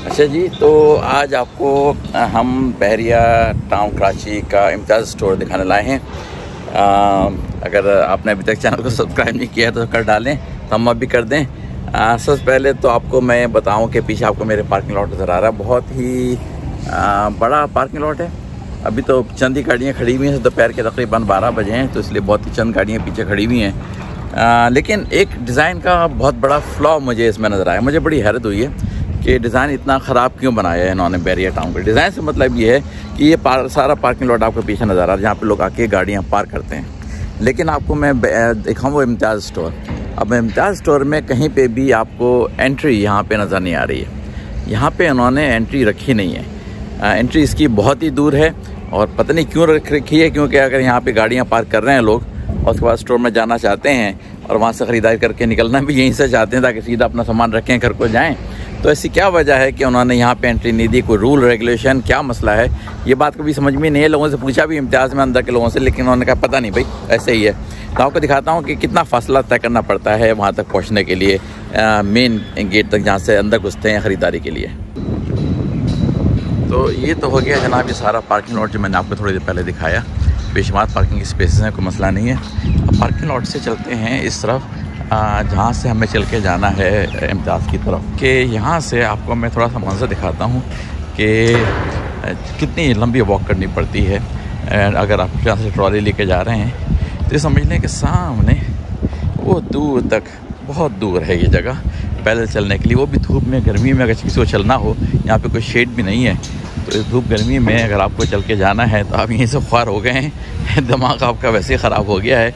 अच्छा जी, तो आज आपको हम बहरिया टाउन कराची का इम्तियाज़ स्टोर दिखाने लाए हैं। अगर आपने अभी तक चैनल को सब्सक्राइब नहीं किया तो कर डालें, तो हम अभी कर दें। सबसे पहले तो आपको मैं बताऊं कि पीछे आपको मेरे पार्किंग लॉट नज़र आ रहा है। बहुत ही बड़ा पार्किंग लॉट है। अभी तो चंद ही गाड़ियाँ खड़ी हुई हैं, दोपहर के तकरीबन 12 बजे हैं, तो इसलिए बहुत ही चंद गाड़ियाँ पीछे खड़ी हुई हैं। लेकिन एक डिज़ाइन का बहुत बड़ा फ्लॉ मुझे इसमें नज़र आया। मुझे बड़ी हैरत हुई है कि डिज़ाइन इतना ख़राब क्यों बनाया है इन्होंने बहरिया टाउन का। डिज़ाइन से मतलब ये है कि ये सारा पार्किंग लॉट आपको पीछे नज़र आ रहा है, जहाँ पे लोग आके गाड़ियाँ पार्क करते हैं। लेकिन आपको मैं दिखाऊँ वो इम्तियाज़ स्टोर। अब इम्तियाज़ स्टोर में कहीं पे भी आपको एंट्री यहाँ पे नज़र नहीं आ रही है। यहाँ पे उन्होंने एंट्री रखी नहीं है। एंट्री इसकी बहुत ही दूर है और पता नहीं क्यों रख रखी है, क्योंकि अगर यहाँ पे गाड़ियाँ पार्क कर रहे हैं लोग और उसके बाद स्टोर में जाना चाहते हैं और वहाँ से ख़रीदारी करके निकलना भी यहीं से चाहते हैं ताकि सीधा अपना सामान रखें घर को जाएँ, तो ऐसी क्या वजह है कि उन्होंने यहाँ पे एंट्री नहीं दी? कोई रूल रेगुलेशन क्या मसला है? ये बात कभी समझ में नहीं है। लोगों से पूछा भी इम्तियाज़ में अंदर के लोगों से, लेकिन उन्होंने कहा पता नहीं भाई, ऐसे ही है। तो आपको दिखाता हूँ कि कितना फासला तय करना पड़ता है वहाँ तक पहुँचने के लिए, मेन गेट तक जहाँ से अंदर घुसते हैं ख़रीदारी के लिए। तो ये तो हो गया जनाब, ये सारा पार्किंग लॉट जो मैंने आपको थोड़ी देर पहले दिखाया। बेशुमार पार्किंग स्पेसेस हैं, कोई मसला नहीं है। अब पार्किंग लॉट से चलते हैं इस तरफ, जहाँ से हमें चल के जाना है इम्तियाज़ की तरफ। कि यहाँ से आपको मैं थोड़ा सा मंजर दिखाता हूँ कि कितनी लंबी वॉक करनी पड़ती है। अगर आप यहाँ से ट्रॉली लेके जा रहे हैं तो ये समझ लें कि सामने वो दूर तक, बहुत दूर है ये जगह पैदल चलने के लिए, वो भी धूप में, गर्मी में। अगर किसी को चलना हो, यहाँ पे कोई शेड भी नहीं है, तो इस धूप गर्मी में अगर आपको चल के जाना है तो आप यहीं से ख्वार हो गए हैं। दिमाग आपका वैसे ही ख़राब हो गया है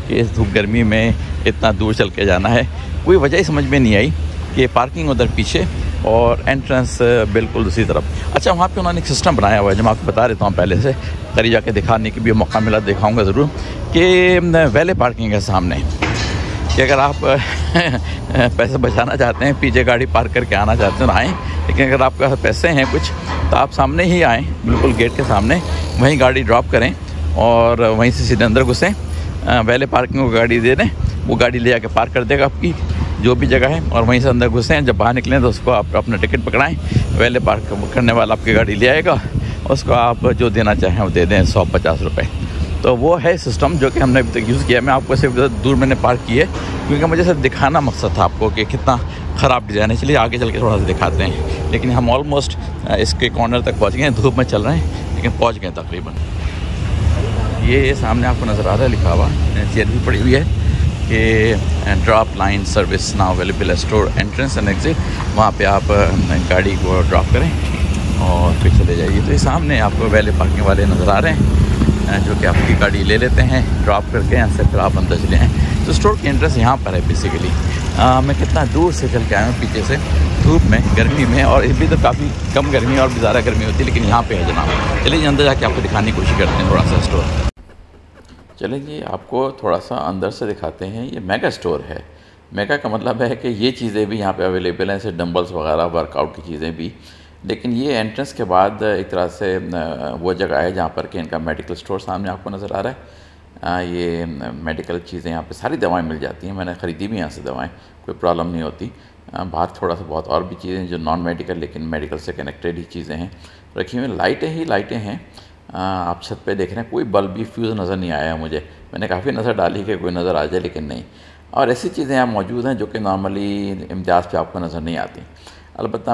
कि इस धूप गर्मी में इतना दूर चल के जाना है। कोई वजह ही समझ में नहीं आई कि पार्किंग उधर पीछे और एंट्रेंस बिल्कुल दूसरी तरफ। अच्छा, वहाँ पे उन्होंने एक सिस्टम बनाया हुआ है जो मैं आपको बता देता हूँ पहले से, करीब जाके दिखाने की भी मौका मिला दिखाऊँगा ज़रूर, कि वैले पार्किंग है सामने। कि अगर आप पैसे बचाना चाहते हैं, पीछे गाड़ी पार्क करके आना चाहते हैं तो आएँ, लेकिन अगर आपके पास पैसे हैं कुछ तो आप सामने ही आएँ, बिल्कुल गेट के सामने, वहीं गाड़ी ड्रॉप करें और वहीं से सीधे अंदर घुसें। वैले पार्किंग को गाड़ी दे दें, वो गाड़ी ले जाके पार्क कर देगा आपकी जो भी जगह है, और वहीं से अंदर घुसें। जब बाहर निकलें तो उसको आप अपना टिकट पकड़ाएँ, वैले पार्क करने वाला आपकी गाड़ी ले आएगा, उसको आप जो देना चाहें वो दे दें, 150 रुपये। तो वो है सिस्टम जो कि हमने अभी तक यूज़ किया। मैं आपको सिर्फ दूर मैंने पार्क की है क्योंकि मुझे सिर्फ दिखाना मकसद था आपको कि कितना ख़राब डिज़ाइन है। चलिए आगे चल के थोड़ा सा दिखाते हैं। लेकिन हम ऑलमोस्ट इसके कॉर्नर तक पहुंच गए हैं। धूप में चल रहे हैं लेकिन पहुंच गए तकरीबन। ये सामने आपको नज़र आ रहा है लिखा हुआ, चेयर भी पड़ी हुई है कि drop line service now available है स्टोर एंट्रेंस एंड एग्जिट। वहाँ पे आप गाड़ी को ड्रॉप करें और फिर चले जाइए। तो ये सामने आपको वैले पार्किंग वाले नज़र आ रहे हैं जो कि आपकी गाड़ी ले लेते हैं ड्रॉप करके, यहाँ से फिर आप अंदर चले हैं। तो स्टोर की एंट्रेंस यहाँ पर है बेसिकली। मैं कितना दूर से चल के आया हूँ पीछे से, धूप में, गर्मी में, और अभी तो काफ़ी कम गर्मी और भी ज़्यादा गर्मी होती है, लेकिन यहाँ पे है जनाब। चलिए अंदर जाके आपको दिखाने की कोशिश करते हैं थोड़ा सा स्टोर। चलिए जी, आपको थोड़ा सा अंदर से दिखाते हैं। ये मेगा स्टोर है। मेगा का मतलब है कि ये चीज़ें भी यहाँ पे अवेलेबल हैं, जैसे डंबल्स वगैरह, वर्कआउट की चीज़ें भी। लेकिन ये एंट्रेंस के बाद एक तरह से वो जगह है जहाँ पर कि इनका मेडिकल स्टोर सामने आपको नज़र आ रहा है। ये मेडिकल चीज़ें, यहाँ पे सारी दवाएं मिल जाती हैं। मैंने ख़रीदी भी यहाँ से दवाएं, कोई प्रॉब्लम नहीं होती। बाहर थोड़ा सा बहुत और भी चीज़ें जो नॉन मेडिकल लेकिन मेडिकल से कनेक्टेड ही चीज़ें हैं रखी हुई। लाइटें ही लाइटें हैं। आप छत पे देख रहे हैं, कोई बल्ब भी फ्यूज़ नज़र नहीं आया मुझे। मैंने काफ़ी नज़र डाली कि कोई नज़र आ जाए, लेकिन नहीं। और ऐसी चीज़ें यहाँ मौजूद हैं जो कि नॉर्मली इम्तियाज़ पे आपको नज़र नहीं आती। अलबत्ता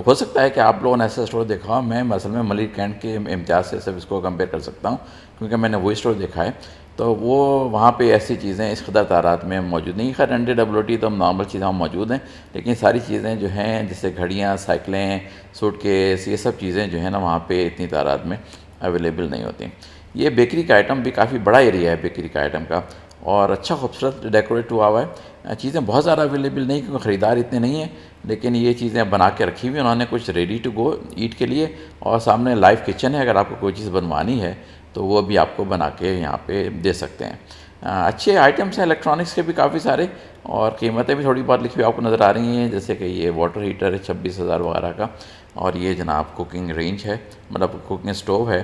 हो सकता है कि आप लोगों ने ऐसा स्टोर देखा हो। मैं असल में मलिक कैंट के इम्तियाज़ से सिर्फ इसको कंपेयर कर सकता हूँ क्योंकि मैंने वही स्टोर देखा है। तो वो वहाँ पे ऐसी चीज़ें इस कदर तादाद में मौजूद नहीं। खैर NDWT तो नॉर्मल चीज़ें वहाँ मौजूद हैं, लेकिन सारी चीज़ें जो हैं जैसे घड़ियाँ, साइकिलें, सूटकेस, ये सब चीज़ें जो है ना वहाँ पे इतनी तादाद में अवेलेबल नहीं होती। ये बेकरी का आइटम भी काफ़ी बड़ा एरिया है बेकरी का आइटम का, और अच्छा खूबसूरत डेकोरेट हुआ हुआ है। चीज़ें बहुत ज़्यादा अवेलेबल नहीं क्योंकि ख़रीदार इतने नहीं हैं, लेकिन ये चीज़ें बना के रखी हुई उन्होंने कुछ रेडी टू गो ईट के लिए। और सामने लाइव किचन है, अगर आपको कोई चीज़ बनवानी है तो वो भी आपको बना के यहाँ पे दे सकते हैं। अच्छे आइटम्स हैं इलेक्ट्रॉनिक्स के भी काफ़ी सारे, और कीमतें भी थोड़ी बहुत लिखी हुई आपको नज़र आ रही हैं। जैसे कि ये वाटर हीटर है 26,000 वगैरह का, और ये जनाब कुकिंग रेंज है, मतलब कुकिंग स्टोव है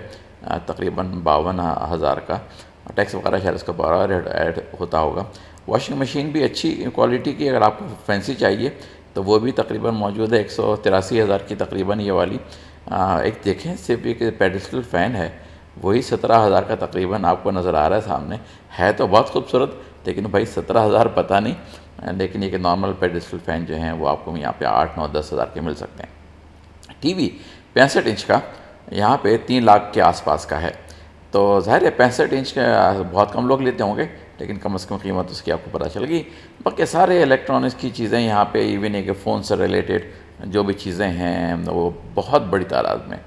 तकरीबन 52,000 का। टैक्स वगैरह शायद उसका 12 ऐड होता होगा। वॉशिंग मशीन भी अच्छी क्वालिटी की, अगर आपको फैंसी चाहिए तो वो भी तकरीबन मौजूद है 183,000 की तकरीबन ये वाली। एक देखें सिर्फ एक पेडेस्टल फ़ैन है, वही 17,000 का तकरीबन आपको नज़र आ रहा है सामने। है तो बहुत खूबसूरत, लेकिन भाई 17,000 पता नहीं, लेकिन ये नॉर्मल पेडेस्टल फ़ैन जो हैं वो आपको यहाँ पे 8, 9, 10,000 के मिल सकते हैं। टीवी 65 इंच का यहाँ पे 3 लाख के आसपास का है। तो ज़ाहिर है 65 इंच का बहुत कम लोग लेते होंगे, लेकिन कम से कम कीमत उसकी आपको पता चल गई। बाकी सारे इलेक्ट्रॉनिक्स की चीज़ें यहाँ पे, इवन एक फ़ोन से रिलेटेड जो भी चीज़ें हैं वो बहुत बड़ी तादाद में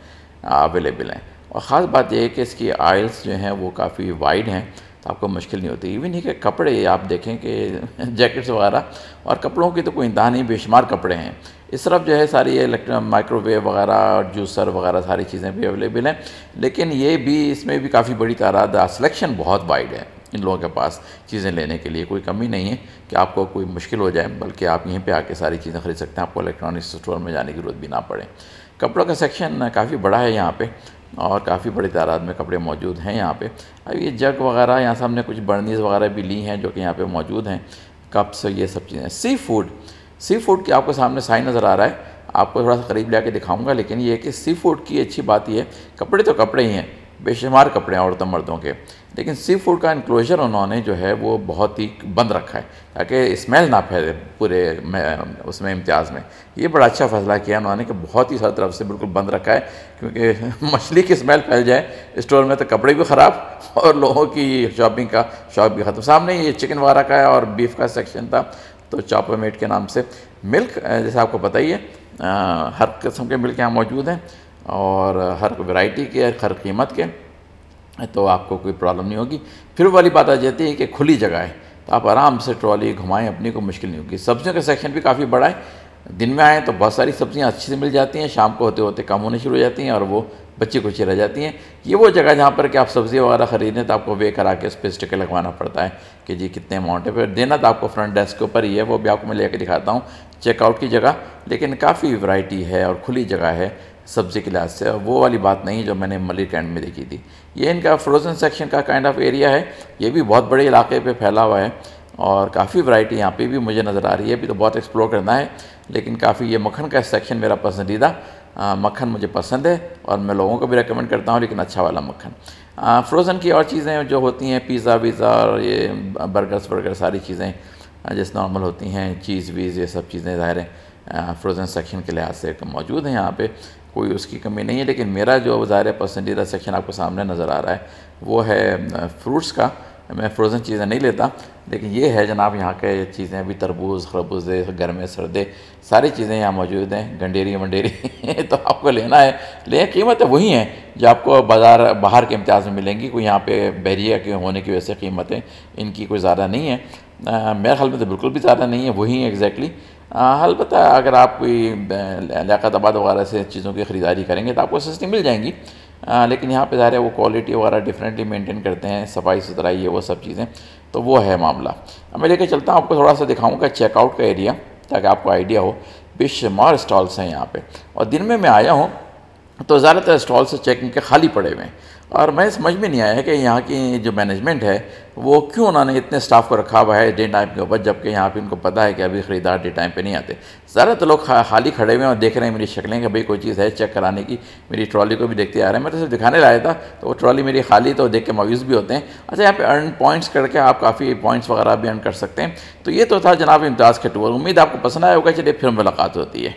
अवेलेबल हैं। और ख़ास बात यह है कि इसकी आइल्स जो हैं वो काफ़ी वाइड हैं, तो आपको मुश्किल नहीं होती। इवन ही के कपड़े आप देखें कि जैकेट्स वगैरह, और कपड़ों की तो कोई इंतहा नहीं, बेशुमार कपड़े हैं। इस तरफ जो है सारी माइक्रोवेव वगैरह और जूसर वगैरह सारी चीज़ें भी अवेलेबल हैं, लेकिन ये भी इसमें भी काफ़ी बड़ी तादाद, सिलेक्शन बहुत वाइड है इन लोगों के पास। चीज़ें लेने के लिए कोई कमी नहीं है कि आपको कोई मुश्किल हो जाए, बल्कि आप यहीं पे आके सारी चीज़ें ख़रीद सकते हैं, आपको इलेक्ट्रॉनिक्स स्टोर में जाने की ज़रूरत भी ना पड़े। कपड़ों का सेक्शन काफ़ी बड़ा है यहाँ पे, और काफ़ी बड़ी तादाद में कपड़े मौजूद हैं यहाँ पे। अब ये जग वगैरह यहाँ से हमने कुछ बर्नीज़ वगैरह भी ली हैं जो कि यहाँ पे मौजूद हैं, कप्स, ये सब चीज़ें। सी फूड की आपको सामने साइन नज़र आ रहा है, आपको थोड़ा सा करीब ले आके दिखाऊँगा। लेकिन ये है कि सी फूड की अच्छी बात ये है, कपड़े तो कपड़े ही हैं, बेशुमार कपड़े हैं औरतों मर्दों के, लेकिन सी फूड का इनक्लोजर उन्होंने जो है वो बहुत ही बंद रखा है ताकि स्मेल ना फैले पूरे उसमें इम्तियाज़ में। ये बड़ा अच्छा फैसला किया उन्होंने कि बहुत ही हर तरफ से बिल्कुल बंद रखा है, क्योंकि मछली की स्मेल फैल जाए स्टोर में तो कपड़े भी ख़राब और लोगों की शॉपिंग का शौक भी ख़त्म। सामने ये चिकन वगैरह का और बीफ का सेक्शन था, तो चॉपर मीट के नाम से। मिल्क जैसे आपको पता ही है, हर किस्म के मिल्क यहाँ मौजूद हैं और हर वैरायटी के, हर कीमत के, तो आपको कोई प्रॉब्लम नहीं होगी। फिर वाली बात आ जाती है कि खुली जगह है, तो आप आराम से ट्रॉली घुमाएं, अपनी को मुश्किल नहीं होगी। सब्जियों का सेक्शन भी काफ़ी बड़ा है, दिन में आएँ तो बहुत सारी सब्जियां अच्छी से मिल जाती हैं, शाम को होते होते कम होने शुरू हो जाती हैं और वो बच्ची कुची रह जाती हैं। ये वो जगह जहाँ पर कि आप सब्ज़ी वगैरह ख़रीदें तो आपको वे करा के उस पर स्टिकर लगवाना पड़ता है कि जी कितने अमाउंट है। फिर देना तो आपको फ्रंट डेस्क के ऊपर ही है, वो भी आपको मैं लेकर दिखाता हूँ चेकआउट की जगह। लेकिन काफ़ी वैरायटी है और खुली जगह है सब्ज़ी के लिहाज से, वो वाली बात नहीं जो मैंने मलिक कैंट में देखी थी। ये इनका फ्रोज़न सेक्शन का काइंड ऑफ एरिया है, ये भी बहुत बड़े इलाके पे फैला हुआ है और काफ़ी वैरायटी यहाँ पे भी मुझे नज़र आ रही है। अभी तो बहुत एक्सप्लोर करना है, लेकिन काफ़ी ये मक्खन का सेक्शन मेरा पसंदीदा, मक्खन मुझे पसंद है और मैं लोगों को भी रेकमेंड करता हूँ, लेकिन अच्छा वाला मक्खन। फ्रोज़न की और चीज़ें जो होती हैं, पिज़्ज़ा वीज़ा और ये बर्गर सारी चीज़ें जैसे नॉर्मल होती हैं, चीज़ वीज़ ये सब चीज़ें ज़ाहिर है फ्रोज़न सेक्शन के लिहाज से मौजूद हैं यहाँ पे, कोई उसकी कमी नहीं है। लेकिन मेरा जो ज़ाहिर पसंदीदा सेक्शन आपको सामने नज़र आ रहा है वो है फ्रूट्स का। मैं फ्रोज़न चीज़ें नहीं लेता, लेकिन ये है जनाब यहाँ के चीज़ें, अभी तरबूज, खरबूजे, गर्मे सर्दे सारी चीज़ें यहाँ मौजूद हैं, गंडेरी वंडेरी तो आपको लेना है, लेकिन कीमतें वही हैं जो आपको बाज़ार बाहर के इम्तियाज़ में मिलेंगी। कोई यहाँ पे बहरिया के होने की वजह से कीमतें इनकी कोई ज़्यादा नहीं है, मेरे ख्याल में तो बिल्कुल भी ज़्यादा नहीं है, वही एग्जैक्टली। अलबत्ता अगर आप कोई लियाकताबाद वगैरह से चीज़ों की ख़रीदारी करेंगे तो आपको सस्ती मिल जाएंगी, लेकिन यहाँ पे ज़ाहिर है वो क्वालिटी वगैरह डिफरेंटली मेंटेन करते हैं, सफाई सुथराई ये वो सब चीज़ें, तो वो है मामला। अब मैं लेकर चलता हूँ, आपको थोड़ा सा दिखाऊँगा चेकआउट का एरिया ताकि आपको आइडिया हो। बेशुमार स्टॉल्स हैं यहाँ पे, और दिन में मैं आया हूँ तो ज़्यादातर स्टॉल से चेकिंग के खाली पड़े हुए हैं, और मैं समझ में नहीं आया है कि यहाँ की जो मैनेजमेंट है वो क्यों उन्होंने इतने स्टाफ को रखा हुआ है डे टाइम के ऊपर, जबकि यहाँ पे इनको पता है कि अभी ख़रीदार डे टाइम पे नहीं आते। ज़्यादातर लोग खाली खड़े हुए हैं और देख रहे हैं मेरी शक्लें कि भाई कोई चीज़ है चेक कराने की। मेरी ट्रॉली को भी देखते आ रहे हैं, मैं तो सिर्फ दिखाने लाया था, तो वो ट्रॉली मेरी खाली तो देख के मायूस भी होते हैं। अच्छा, यहाँ पे अर्न पॉइंट्स करके आप काफ़ी पॉइंट्स वगैरह भी अर्न कर सकते हैं। तो ये तो था जनाब इम्तियाज़ का टूर, उम्मीद आपको पसंद आया होगा। चलिए फिर मुलाकात होती है।